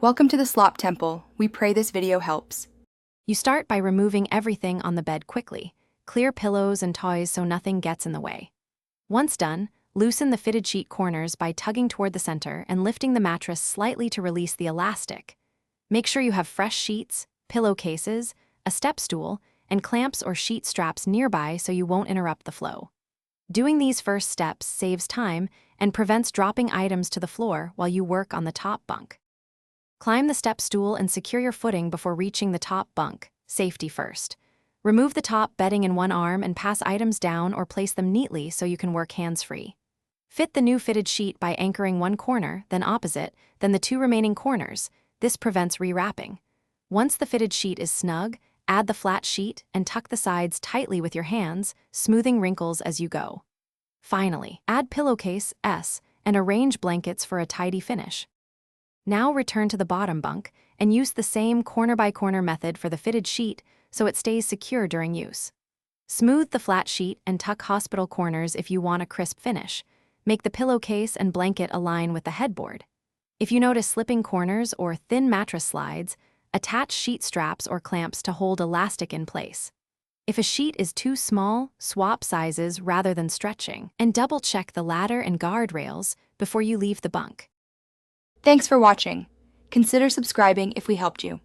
Welcome to the Slop Temple. We pray this video helps. You start by removing everything on the bed quickly. Clear pillows and toys so nothing gets in the way. Once done, loosen the fitted sheet corners by tugging toward the center and lifting the mattress slightly to release the elastic. Make sure you have fresh sheets, pillowcases, a step stool, and clamps or sheet straps nearby so you won't interrupt the flow. Doing these first steps saves time and prevents dropping items to the floor while you work on the top bunk. Climb the step stool and secure your footing before reaching the top bunk, safety first. Remove the top bedding in one arm and pass items down or place them neatly so you can work hands-free. Fit the new fitted sheet by anchoring one corner, then opposite, then the two remaining corners. This prevents rewrapping. Once the fitted sheet is snug, add the flat sheet and tuck the sides tightly with your hands, smoothing wrinkles as you go. Finally, add pillowcase S and arrange blankets for a tidy finish. Now return to the bottom bunk and use the same corner-by-corner method for the fitted sheet so it stays secure during use. Smooth the flat sheet and tuck hospital corners if you want a crisp finish. Make the pillowcase and blanket align with the headboard. If you notice slipping corners or thin mattress slides, attach sheet straps or clamps to hold elastic in place. If a sheet is too small, swap sizes rather than stretching, and double-check the ladder and guardrails before you leave the bunk. Thanks for watching. Consider subscribing if we helped you.